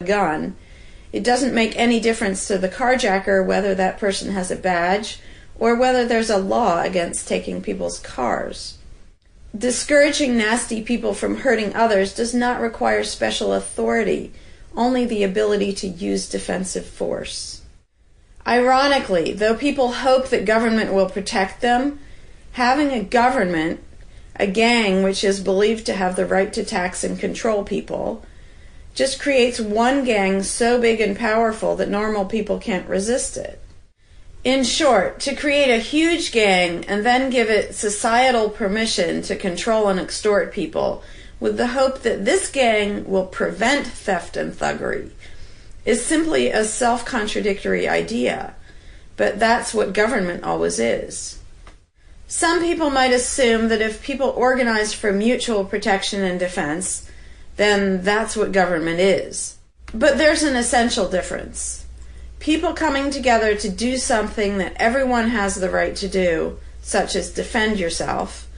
gun. It doesn't make any difference to the carjacker whether that person has a badge or whether there's a law against taking people's cars. Discouraging nasty people from hurting others does not require special authority, only the ability to use defensive force. Ironically, though people hope that government will protect them, having a government, a gang which is believed to have the right to tax and control people, just creates one gang so big and powerful that normal people can't resist it. In short, to create a huge gang and then give it societal permission to control and extort people with the hope that this gang will prevent theft and thuggery is simply a self-contradictory idea, but that's what government always is. Some people might assume that if people organize for mutual protection and defense, then that's what government is. But there's an essential difference. People coming together to do something that everyone has the right to do, such as defend yourself,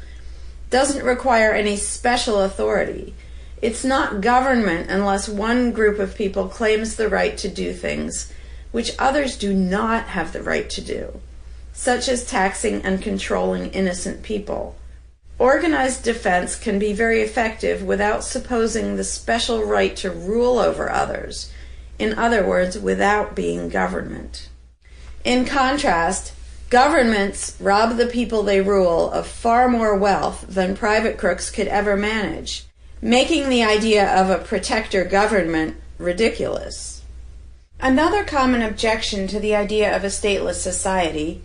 doesn't require any special authority. It's not government unless one group of people claims the right to do things which others do not have the right to do, such as taxing and controlling innocent people. Organized defense can be very effective without supposing the special right to rule over others. In other words, without being government. In contrast, governments rob the people they rule of far more wealth than private crooks could ever manage, making the idea of a protector government ridiculous. Another common objection to the idea of a stateless society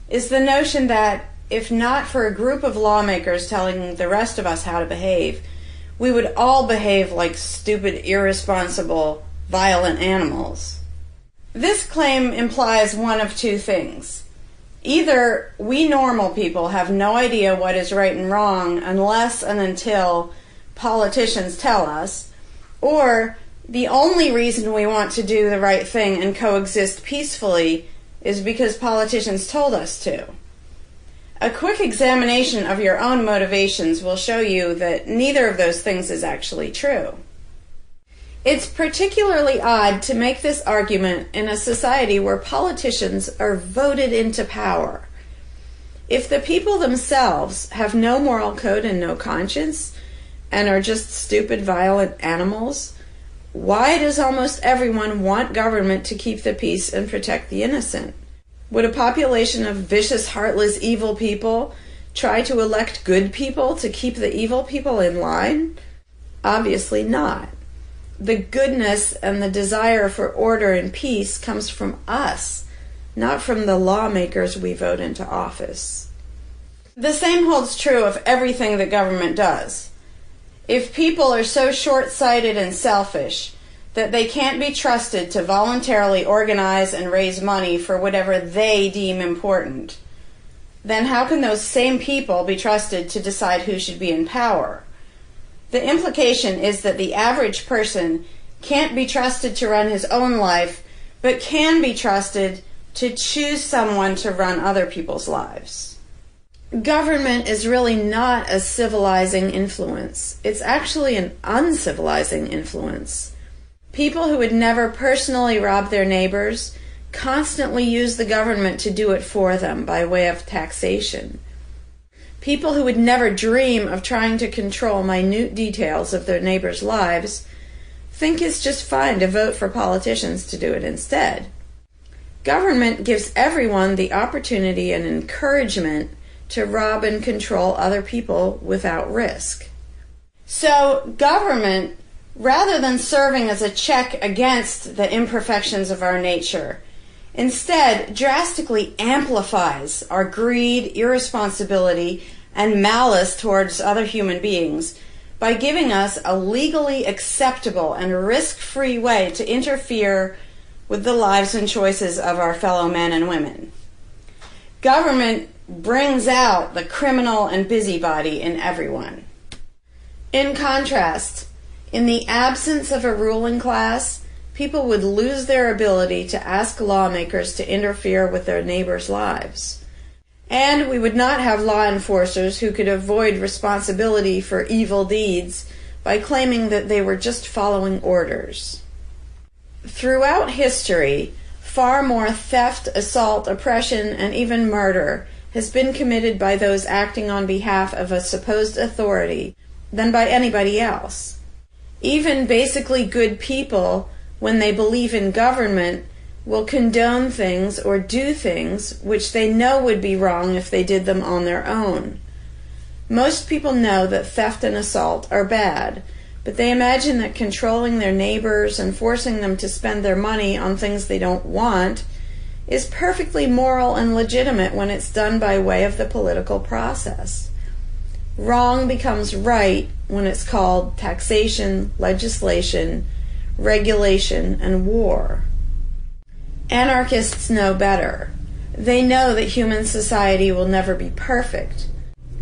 is the notion that, if not for a group of lawmakers telling the rest of us how to behave, we would all behave like stupid, irresponsible, violent animals. This claim implies one of two things. Either we normal people have no idea what is right and wrong unless and until politicians tell us, or the only reason we want to do the right thing and coexist peacefully is because politicians told us to. A quick examination of your own motivations will show you that neither of those things is actually true. It's particularly odd to make this argument in a society where politicians are voted into power. If the people themselves have no moral code and no conscience, and are just stupid, violent animals, why does almost everyone want government to keep the peace and protect the innocent? Would a population of vicious, heartless, evil people try to elect good people to keep the evil people in line? Obviously not. The goodness and the desire for order and peace comes from us, not from the lawmakers we vote into office. The same holds true of everything that government does. If people are so short-sighted and selfish that they can't be trusted to voluntarily organize and raise money for whatever they deem important, then how can those same people be trusted to decide who should be in power? The implication is that the average person can't be trusted to run his own life, but can be trusted to choose someone to run other people's lives. Government is really not a civilizing influence. It's actually an uncivilizing influence. People who would never personally rob their neighbors constantly use the government to do it for them by way of taxation. People who would never dream of trying to control minute details of their neighbors' lives think it's just fine to vote for politicians to do it instead. Government gives everyone the opportunity and encouragement to rob and control other people without risk. So government, rather than serving as a check against the imperfections of our nature, instead drastically amplifies our greed, irresponsibility, and malice towards other human beings by giving us a legally acceptable and risk-free way to interfere with the lives and choices of our fellow men and women. Government brings out the criminal and busybody in everyone. In contrast, in the absence of a ruling class, people would lose their ability to ask lawmakers to interfere with their neighbors' lives. And we would not have law enforcers who could avoid responsibility for evil deeds by claiming that they were just following orders. Throughout history, far more theft, assault, oppression, and even murder has been committed by those acting on behalf of a supposed authority than by anybody else. Even basically good people, when they believe in government, will condone things or do things which they know would be wrong if they did them on their own. Most people know that theft and assault are bad, but they imagine that controlling their neighbors and forcing them to spend their money on things they don't want is perfectly moral and legitimate when it's done by way of the political process. Wrong becomes right when it's called taxation, legislation, regulation, and war. Anarchists know better. They know that human society will never be perfect,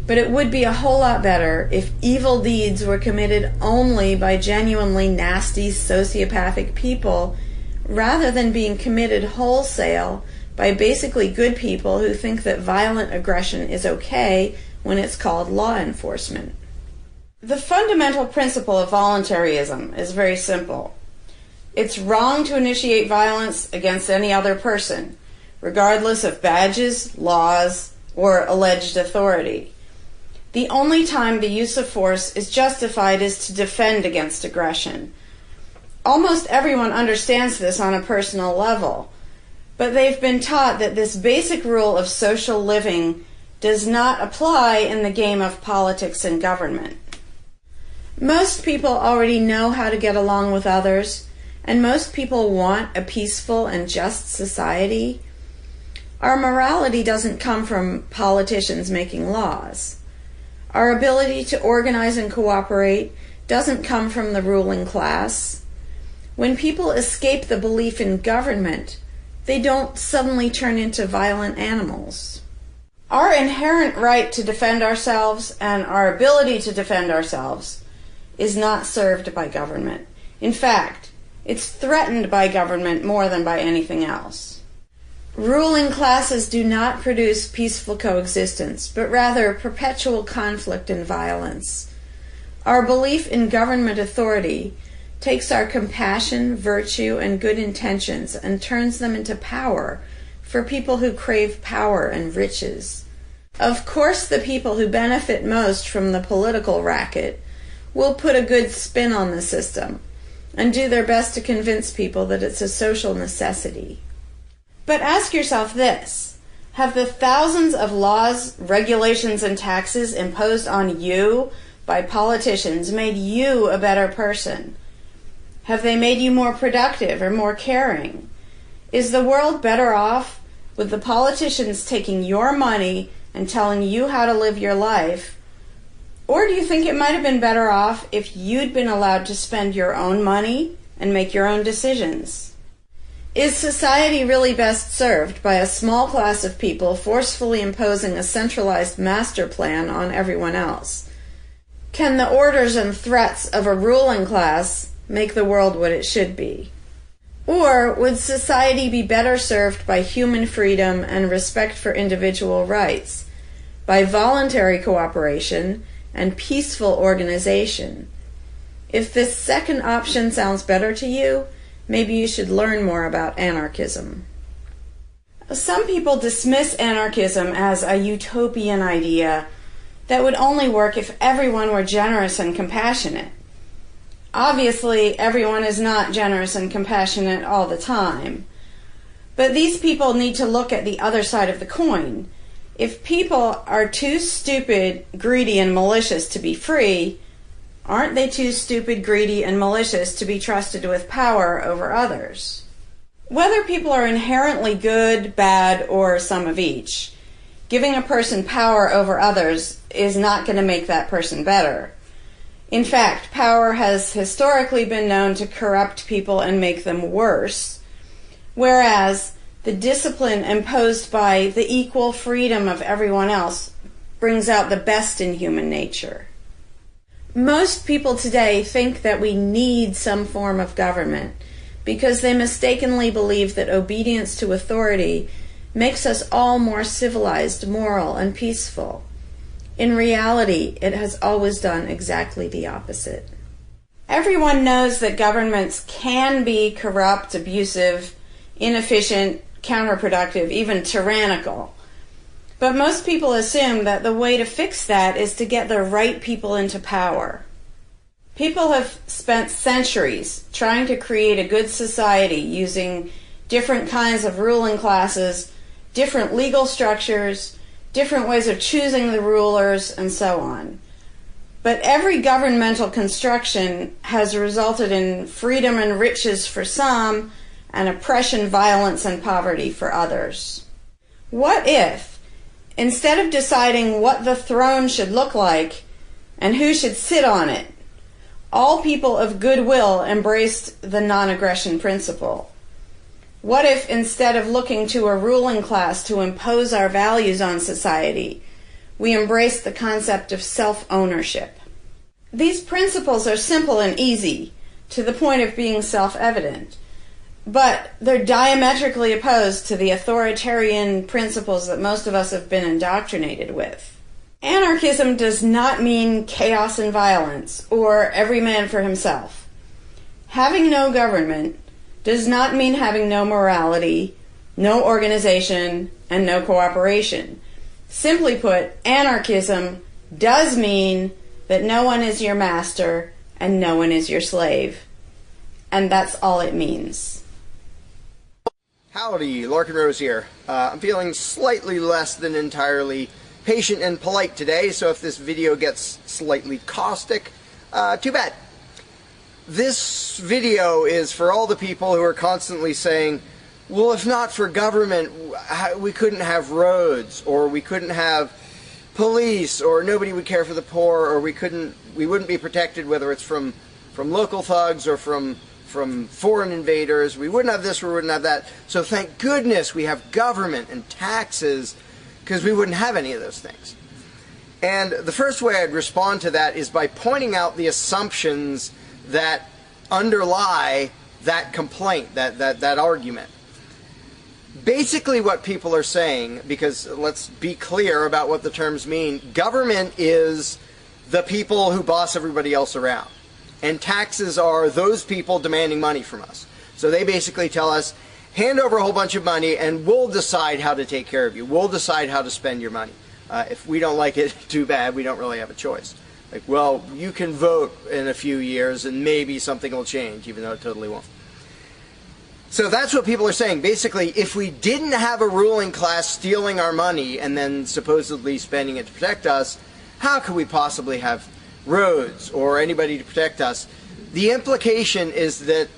but it would be a whole lot better if evil deeds were committed only by genuinely nasty, sociopathic people, rather than being committed wholesale by basically good people who think that violent aggression is okay when it's called law enforcement. The fundamental principle of voluntarism is very simple. It's wrong to initiate violence against any other person, regardless of badges, laws, or alleged authority. The only time the use of force is justified is to defend against aggression. Almost everyone understands this on a personal level, but they've been taught that this basic rule of social living does not apply in the game of politics and government. Most people already know how to get along with others, and most people want a peaceful and just society. Our morality doesn't come from politicians making laws. Our ability to organize and cooperate doesn't come from the ruling class. When people escape the belief in government, they don't suddenly turn into violent animals. Our inherent right to defend ourselves and our ability to defend ourselves is not served by government. In fact, it's threatened by government more than by anything else. Ruling classes do not produce peaceful coexistence, but rather perpetual conflict and violence. Our belief in government authority takes our compassion, virtue, and good intentions and turns them into power for people who crave power and riches. Of course, the people who benefit most from the political racket will put a good spin on the system and do their best to convince people that it's a social necessity. But ask yourself this: have the thousands of laws, regulations, and taxes imposed on you by politicians made you a better person? Have they made you more productive or more caring? Is the world better off with the politicians taking your money and telling you how to live your life? Or do you think it might have been better off if you'd been allowed to spend your own money and make your own decisions? Is society really best served by a small class of people forcefully imposing a centralized master plan on everyone else? Can the orders and threats of a ruling class make the world what it should be? Or would society be better served by human freedom and respect for individual rights, by voluntary cooperation and peaceful organization? If this second option sounds better to you, maybe you should learn more about anarchism. Some people dismiss anarchism as a utopian idea that would only work if everyone were generous and compassionate. Obviously, everyone is not generous and compassionate all the time. But these people need to look at the other side of the coin. If people are too stupid, greedy, and malicious to be free, aren't they too stupid, greedy, and malicious to be trusted with power over others? Whether people are inherently good, bad, or some of each, giving a person power over others is not going to make that person better. In fact, power has historically been known to corrupt people and make them worse, whereas the discipline imposed by the equal freedom of everyone else brings out the best in human nature. Most people today think that we need some form of government because they mistakenly believe that obedience to authority makes us all more civilized, moral, and peaceful. In reality, it has always done exactly the opposite. Everyone knows that governments can be corrupt, abusive, inefficient, counterproductive, even tyrannical. But most people assume that the way to fix that is to get the right people into power. People have spent centuries trying to create a good society using different kinds of ruling classes, different legal structures, different ways of choosing the rulers, and so on. But every governmental construction has resulted in freedom and riches for some, and oppression, violence, and poverty for others. What if, instead of deciding what the throne should look like and who should sit on it, all people of goodwill embraced the non-aggression principle? What if, instead of looking to a ruling class to impose our values on society, we embraced the concept of self-ownership? These principles are simple and easy, to the point of being self-evident, but they're diametrically opposed to the authoritarian principles that most of us have been indoctrinated with. Anarchism does not mean chaos and violence, or every man for himself. Having no government does not mean having no morality, no organization, and no cooperation. Simply put, anarchism does mean that no one is your master and no one is your slave. And that's all it means. Howdy, Larkin Rose here. I'm feeling slightly less than entirely patient and polite today, so if this video gets slightly caustic, too bad. This video is for all the people who are constantly saying, well, if not for government, we couldn't have roads, or we couldn't have police, or nobody would care for the poor, or we wouldn't be protected, whether it's from local thugs or from foreign invaders. We wouldn't have this, we wouldn't have that. So thank goodness we have government and taxes, because we wouldn't have any of those things. And the first way I'd respond to that is by pointing out the assumptions that underlie that complaint, that argument. Basically what people are saying, because let's be clear about what the terms mean, government is the people who boss everybody else around. And taxes are those people demanding money from us. So they basically tell us, hand over a whole bunch of money and we'll decide how to take care of you. We'll decide how to spend your money. If we don't like it, too bad, we don't really have a choice. Like, well, you can vote in a few years and maybe something will change, even though it totally won't. So that's what people are saying. Basically, if we didn't have a ruling class stealing our money and then supposedly spending it to protect us, how could we possibly have roads or anybody to protect us? The implication is that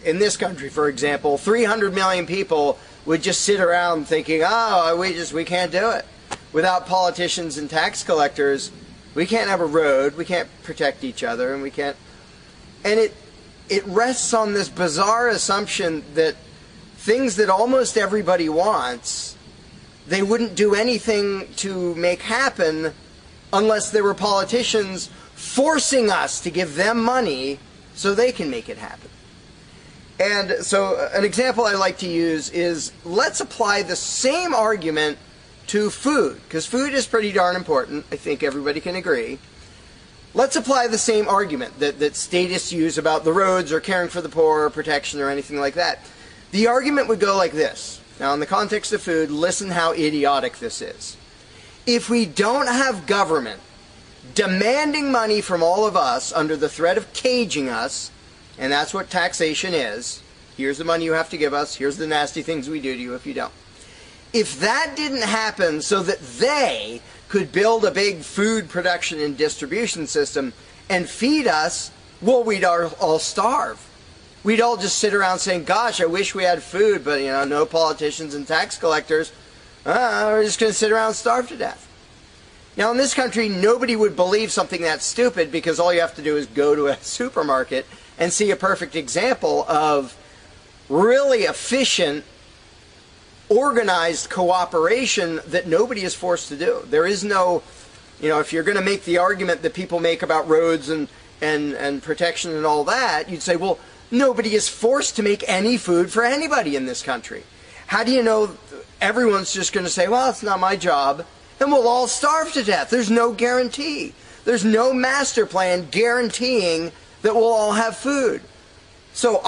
in this country, for example, 300 million people would just sit around thinking, oh, we can't do it. Without politicians and tax collectors, we can't have a road, we can't protect each other, and we can't... And it rests on this bizarre assumption that things that almost everybody wants, they wouldn't do anything to make happen unless there were politicians forcing us to give them money so they can make it happen. And so an example I like to use is, let's apply the same argument to food, because food is pretty darn important. I think everybody can agree. Let's apply the same argument that statists use about the roads or caring for the poor or protection or anything like that. The argument would go like this. Now, in the context of food, listen how idiotic this is. If we don't have government demanding money from all of us under the threat of caging us, and that's what taxation is, here's the money you have to give us, here's the nasty things we do to you if you don't. If that didn't happen so that they could build a big food production and distribution system and feed us, well, we'd all starve. We'd all just sit around saying, gosh, I wish we had food, but no politicians and tax collectors. We're just going to sit around and starve to death. Now, in this country, nobody would believe something that stupid, because all you have to do is go to a supermarket and see a perfect example of really efficient, organized cooperation that nobody is forced to do. There is no, if you're going to make the argument that people make about roads and protection and all that, you'd say, well, nobody is forced to make any food for anybody in this country. How do you know everyone's just going to say, well, it's not my job, and we'll all starve to death? There's no guarantee. There's no master plan guaranteeing that we'll all have food. So